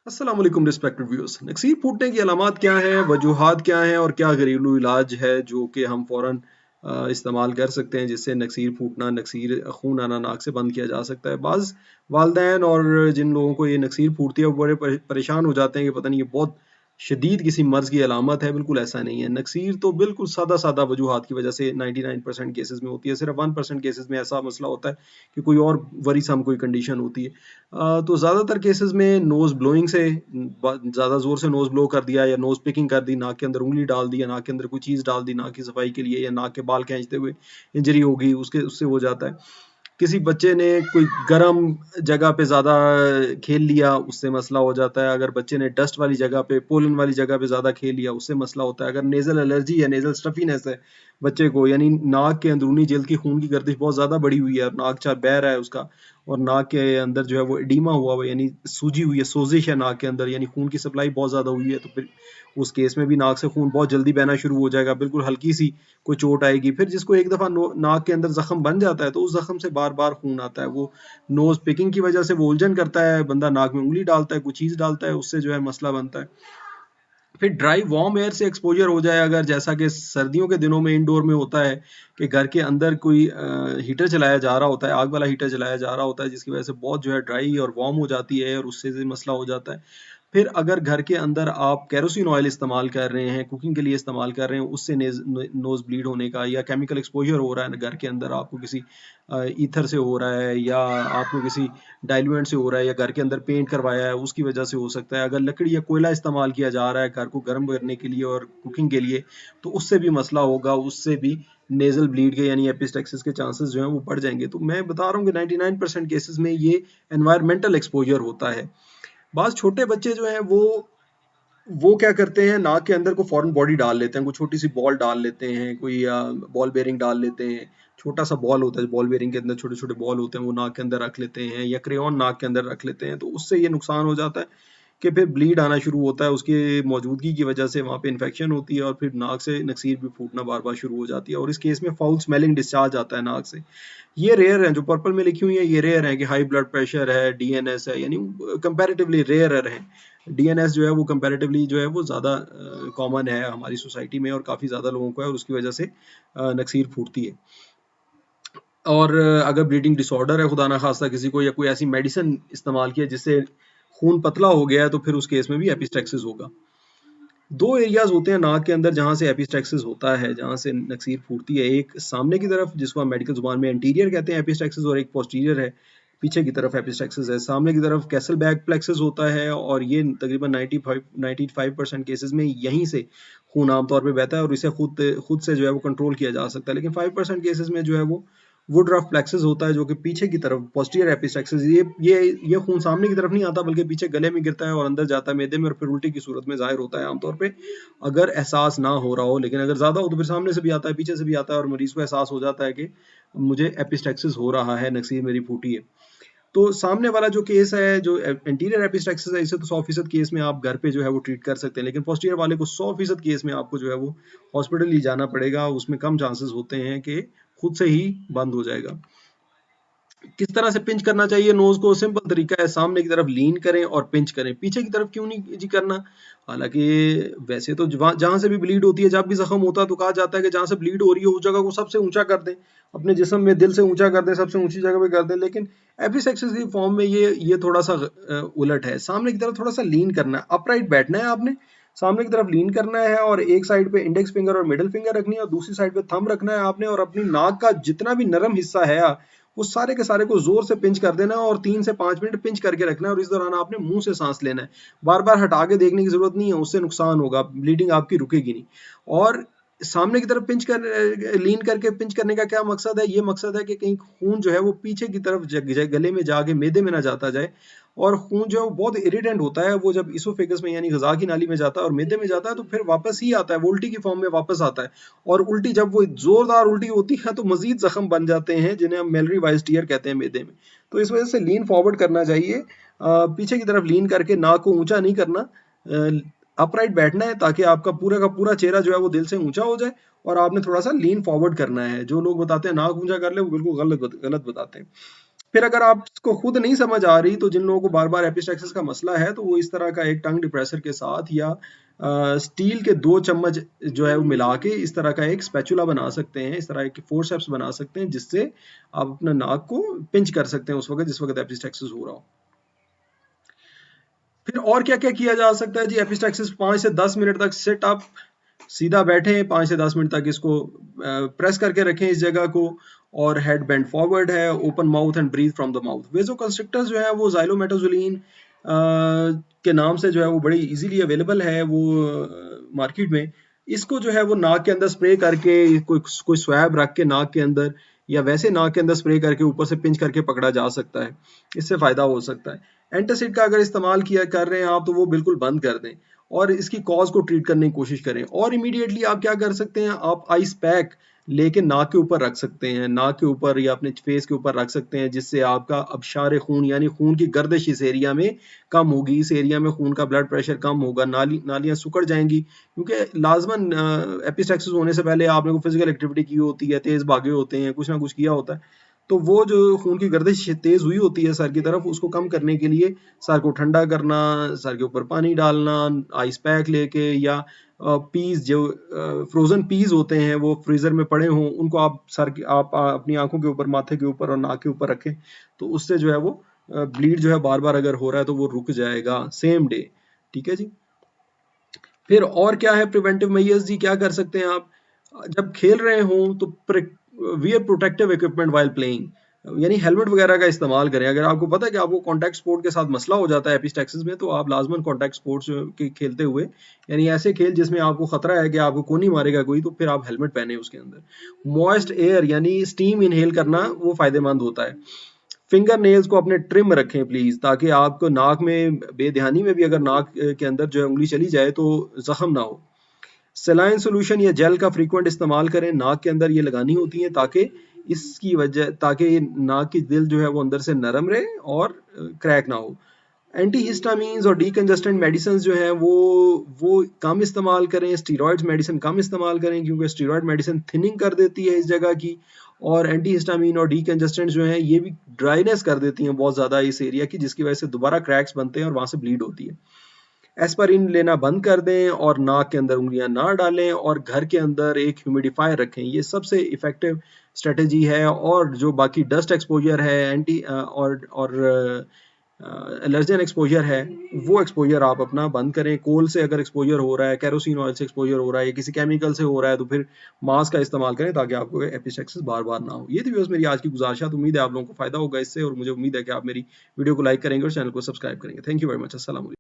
अस्सलाम वालेकुम respected viewers. नक्सीर फूटने की अलामात क्या हैं, वजूहात क्या हैं और क्या घरेलू इलाज है जो कि हम फ़ौरन इस्तेमाल कर सकते हैं जिससे नक्सीर फूटना, नक्सीर खून आना नाक से बंद किया जा सकता है। बाज़ वालदैन और जिन लोगों को ये नक्सीर फूटती है वो बड़े परेशान हो जाते हैं कि पता नहीं ये बहुत शदीद किसी मर्ज़ की अलामत है। बिल्कुल ऐसा नहीं है। नक्सीर तो बिल्कुल सादा-सादा वजूहात की वजह से 99% केसेज़ में होती है। सिर्फ़ 1% केसेज़ में ऐसा मसला होता है कि कोई और वरीसम कोई कंडीशन होती है। तो ज़्यादातर केसेस में नोज़ ब्लोइंग से ज़्यादा ज़ोर से नोज़ ब्लो कर दिया या नोज़ पिकिंग कर दी, नाक के अंदर उँगली डाल दी या नाक के अंदर कोई चीज़ डाल दी नाक की सफाई के लिए या नाक के बाल खींचते हुए इंजरी होगी उसके उससे हो जाता है। किसी बच्चे ने कोई गर्म जगह पे ज़्यादा खेल लिया, उससे मसला हो जाता है। अगर बच्चे ने डस्ट वाली जगह पे, पोलन वाली जगह पे ज़्यादा खेल लिया, उससे मसला होता है। अगर नेज़ल एलर्जी या नेज़ल स्टफ़ीनेस है बच्चे को, यानी नाक के अंदरूनी जिल्द की खून की गर्दिश बहुत ज़्यादा बढ़ी हुई है और नाक बह रहा है उसका और नाक के अंदर जो है वो एडीमा हुआ हुआ है, यानी सूजी हुई है, सोजिश है नाक के अंदर, यानी खून की सप्लाई बहुत ज़्यादा हुई है, तो फिर उस केस में भी नाक से खून बहुत जल्दी बहना शुरू हो जाएगा। बिल्कुल हल्की सी कोई चोट आएगी, फिर जिसको एक दफ़ा नाक के अंदर ज़ख्म बन जाता है तो उस ज़ख्म से बार बार खून आता है। वो नोज़ पिकिंग की वजह से वो उलझन करता है, बंदा नाक में उंगली डालता है, कोई चीज़ डालता है, उससे जो है मसला बनता है। फिर ड्राई वार्म एयर से एक्सपोजर हो जाए, अगर जैसा कि सर्दियों के दिनों में इंडोर में होता है कि घर के अंदर कोई हीटर चलाया जा रहा होता है, आग वाला हीटर चलाया जा रहा होता है, जिसकी वजह से बहुत जो है ड्राई और वार्म हो जाती है और उससे मसला हो जाता है। फिर अगर घर के अंदर आप केरोसिन ऑयल इस्तेमाल कर रहे हैं, कुकिंग के लिए इस्तेमाल कर रहे हैं, उससे नोज़ ब्लीड होने का या केमिकल एक्सपोजर हो रहा है घर के अंदर, आपको किसी ईथर से हो रहा है या आपको किसी डाइल्यूएंट से हो रहा है या घर के अंदर पेंट करवाया है उसकी वजह से हो सकता है। अगर लकड़ी या कोयला इस्तेमाल किया जा रहा है घर को गर्म करने के लिए और कुकिंग के लिए, तो उससे भी मसला होगा, उससे भी नेज़ल ब्लीड के यानी एपिस्टेक्सिस के चांसेस जो हैं वो बढ़ जाएँगे। तो मैं बता रहा हूँ कि 99% केसेज़ में ये एनवायरमेंटल एक्सपोजर होता है। बाज़ छोटे बच्चे जो हैं वो क्या करते हैं, नाक के अंदर को फ़ौरन बॉडी डाल लेते हैं, कोई छोटी-सी बॉल डाल लेते हैं, कोई बॉल बेयरिंग डाल लेते हैं। छोटा-सा बॉल होता है, बॉल बेयरिंग के अंदर छोटे-छोटे बॉल होते हैं, वो नाक के अंदर रख लेते हैं या क्रेयॉन नाक के अंदर रख लेते हैं, तो उससे ये नुकसान हो जाता है कि फिर ब्लीड आना शुरू होता है, उसकी मौजूदगी की वजह से वहाँ पे इन्फेक्शन होती है और फिर नाक से नक्सीर भी फूटना बार-बार शुरू हो जाती है और इस केस में फाउल स्मेलिंग डिस्चार्ज आता है नाक से। ये रेयर हैं, जो पर्पल में लिखी हुई है ये रेयर हैं कि हाई ब्लड प्रेशर है, डीएनएस है, यानी कंपैरेटिवली रेयरर हैं। डीएनएस जो है वो कंपैरेटिवली जो है वो ज़्यादा कॉमन है हमारी सोसाइटी में और काफ़ी ज़्यादा लोगों को है और उसकी वजह से नक्सीर फूटती है। और अगर ब्लीडिंग डिसऑर्डर है खुदा ना खास्ता किसी को या कोई ऐसी मेडिसिन इस्तेमाल किया जिससे खून पतला हो गया है तो फिर उस केस में भी एपिस्टेक्सिस होगा। दो एरियाज होते हैं नाक के अंदर जहाँ से एपिस्टेक्सिस होता है, जहाँ से नक्सीर फूटती है। एक सामने की तरफ जिसको हम मेडिकल ज़ुबान में एंटीरियर कहते हैं एपिस्टेक्सिस, और एक पोस्टीरियर है, पीछे की तरफ एपिस्टेक्सिस है। सामने की तरफ कैसलबैक प्लेक्सस होता है और ये तकरीबन 95% केसेस में यहीं से खून आमतौर पे बहता है और इसे खुद से जो है वो कंट्रोल किया जा सकता है। लेकिन 5% केसेस में जो है वो वुडरॉफ प्लेक्सस होता है जो कि पीछे की तरफ पोस्टीरियर एपिस्टेक्सिस, ये खून सामने की तरफ नहीं आता बल्कि पीछे गले में गिरता है और अंदर जाता है मैदे में और फिर उल्टी की सूरत में ज़ाहिर होता है आमतौर पे, अगर एहसास ना हो रहा हो। लेकिन अगर ज़्यादा हो तो फिर सामने से भी आता है, पीछे से भी आता है और मरीज़ को एहसास हो जाता है कि मुझे एपिस्टेक्सिस हो रहा है, नक्सीर मेरी फूटी है। तो सामने वाला जो केस है, जो एंटीरियर एपिस्टेक्सिस है, इसे तो 100% केस में आप घर पे जो है वो ट्रीट कर सकते हैं, लेकिन पोस्टीरियर वाले को 100% केस में आपको जो है वो हॉस्पिटल ही जाना पड़ेगा। उसमें कम चांसेस होते हैं कि खुद से ही बंद हो जाएगा। किस तरह से पिंच करना चाहिए नोज को? सिंपल तरीका है, सामने की तरफ लीन करें और पिंच करें। पीछे की तरफ क्यों नहीं जी करना? हालांकि वैसे तो जहां से भी ब्लीड होती है, जब भी जख्म होता है तो कहा जाता है कि जहां से ब्लीड हो रही है उस जगह को सबसे ऊंचा कर दें, अपने जिस्म में दिल से ऊंचा कर दें, सबसे ऊंची जगह पे कर दें। लेकिन एपिसेक्सिस की फॉर्म में ये थोड़ा सा उलट है। सामने की तरफ थोड़ा सा लीन करना है, अपराइट बैठना है आपने, सामने की तरफ लीन करना है और एक साइड पे इंडेक्स फिंगर और मिडिल फिंगर रखनी है और दूसरी साइड पे थंब रखना है आपने, और अपनी नाक का जितना भी नरम हिस्सा है वो सारे के सारे को जोर से पिंच कर देना है और 3 से 5 मिनट पिंच करके रखना है और इस दौरान आपने मुंह से सांस लेना है। बार बार हटा के देखने की जरूरत नहीं है, उससे नुकसान होगा, ब्लीडिंग आपकी रुकेगी नहीं। और सामने की तरफ पिंच कर लीन करके पिंच करने का क्या मकसद है? ये मकसद है कि कहीं खून जो है वो पीछे की तरफ गले में जाके मैदे में ना जाता जाए, और खून जो है वो बहुत इरिटेंट होता है, वो जब इसोफेगस में यानी गजा की नाली में जाता है और मैदे में जाता है तो फिर वापस ही आता है, वो उल्टी की फॉर्म में वापस आता है। और उल्टी जब वो जोरदार उल्टी होती है तो मजीद जख्म बन जाते हैं जिन्हें हम मेलरी वाइज टीयर कहते हैं मैदे में। तो इस वजह से लीन फॉरवर्ड करना चाहिए, पीछे की तरफ लीन करके, नाक को ऊंचा नहीं करना, अपराइट बैठना है ताकि आपका पूरा का पूरा चेहरा जो है वो दिल से ऊंचा हो जाए, और आपने थोड़ा सा लीन फॉरवर्ड करना है। जो लोग बताते हैं नाक ऊंचा कर ले वो बिल्कुल गलत गलत बताते हैं। फिर अगर आपको खुद नहीं समझ आ रही, तो जिन लोगों को बार बार एपिस्टैक्सिस का मसला है, तो वो इस तरह का एक टंग डिप्रेसर के साथ या स्टील के 2 चम्मच जो है वो मिला के इस तरह का एक स्पैचुला बना सकते हैं, इस तरह के फोर्सेप्स बना सकते हैं, जिससे आप अपना नाक को पिंच कर सकते हैं उस वक्त जिस वक्त एपिस्टैक्सिस हो रहा हो। फिर और क्या क्या किया जा सकता है जी? एपिस्टैक्सिस 5 से 10 मिनट तक सिट अप, सीधा बैठे 5 से 10 मिनट तक इसको प्रेस करके रखें इस जगह को, और हेड बेंड फॉरवर्ड है, open mouth and breathe from the mouth. Vasoconstrictors जो है वो ज़ाइलोमेटाजोलिन के नाम से जो है वो बड़ी इजीली अवेलेबल है वो मार्केट में। इसको जो है वो नाक के अंदर स्प्रे करके, कोई स्वैब रख के नाक के अंदर, या वैसे नाक के अंदर स्प्रे करके ऊपर से पिंच करके पकड़ा जा सकता है, इससे फ़ायदा हो सकता है। एंटासिड का अगर इस्तेमाल किया कर रहे हैं आप, तो वो बिल्कुल बंद कर दें और इसकी कॉज को ट्रीट करने की कोशिश करें। और इमीडिएटली आप क्या कर सकते हैं, आप आइस पैक लेके नाक के ऊपर रख सकते हैं, नाक के ऊपर या अपने फेस के ऊपर रख सकते हैं, जिससे आपका अबशार खून यानी खून की गर्दिश इस एरिया में कम होगी, इस एरिया में खून का ब्लड प्रेशर कम होगा, नालियां सिकुड़ जाएंगी। क्योंकि लाजमन एपिस्टैक्सिस होने से पहले आपने को फिजिकल एक्टिविटी की होती है, तेज भागे होते हैं, कुछ ना कुछ किया होता है, तो वो जो खून की गर्दिश तेज हुई होती है सर की तरफ, उसको कम करने के लिए सर को ठंडा करना, सर के ऊपर पानी डालना, आइस पैक लेके, या पीस जो फ्रोजन पीस होते हैं वो फ्रीजर में पड़े हों, उनको आप सर की आप अपनी आंखों के ऊपर, माथे के ऊपर और नाक के ऊपर रखें, तो उससे जो है वो ब्लीड जो है बार बार अगर हो रहा है तो वो रुक जाएगा सेम डे। ठीक है जी। फिर और क्या है प्रिवेंटिव मेजर्स जी, क्या कर सकते हैं आप? जब खेल रहे हो तो wear protective equipment while playing, यानी हेलमेट वगैरह का इस्तेमाल करें। अगर आपको पता है कि आपको कॉन्टैक्ट स्पोर्ट के साथ मसला हो जाता है एपिस्टैक्सिस में, तो आप लाजमन कॉन्टैक्ट स्पोर्ट्स के खेलते हुए, यानी ऐसे खेल जिसमें आपको खतरा है कि आपको कौन नहीं मारेगा कोई, तो फिर आप हेलमेट पहने उसके अंदर। मॉइस्ट एयर यानी स्टीम इनहेल करना वो फायदेमंद होता है। फिंगर नेल्स को अपने ट्रिम रखें प्लीज, ताकि आपको नाक में बेध्यानी में भी अगर नाक के अंदर जो है उंगली चली जाए तो जख्म ना हो। सेलाइन सोल्यूशन या जेल का फ्रीक्वेंट इस्तेमाल करें, नाक के अंदर ये लगानी होती है ताकि इसकी वजह, ताकि नाक की दिल जो है वो अंदर से नरम रहे और क्रैक ना हो। एंटीहिस्टामीन्स और डीकंजेस्टेंट मेडिसिन जो है वो कम इस्तेमाल करें, स्टीरॉयड्स मेडिसिन कम इस्तेमाल करें, क्योंकि स्टीरॉयड मेडिसिन थिनिंग कर देती है इस जगह की, और एंटीहिस्टामीन और डीकंजेस्टेंट जो है ये भी ड्राइनेस कर देती हैं बहुत ज़्यादा इस एरिया की, जिसकी वजह से दोबारा क्रैक्स बनते हैं और वहाँ से ब्लीड होती है। एस्पिरिन लेना बंद कर दें और नाक के अंदर उंगलियां ना डालें, और घर के अंदर एक ह्यूमिडिफायर रखें, ये सबसे इफेक्टिव स्ट्रेटेजी है। और जो बाकी डस्ट एक्सपोजर है, एंटी और एलर्जन एक्सपोजर है, वो एक्सपोजर आप अपना बंद करें। कोल से अगर एक्सपोजर हो रहा है, केरोसिन ऑयल से एक्सपोजर हो रहा है, या किसी केमिकल से हो रहा है, तो फिर मास्क का इस्तेमाल करें ताकि आपको एपिस्टैक्सिस बार बार ना हो। ये थी बस मेरी आज की गुजारिशात। उम्मीद है आप लोगों को फायदा होगा इससे, और मुझे उम्मीद है कि आप मेरी वीडियो को लाइक करेंगे और चैनल को सब्सक्राइब करेंगे। Thank you very much. अस्सलाम वालेकुम।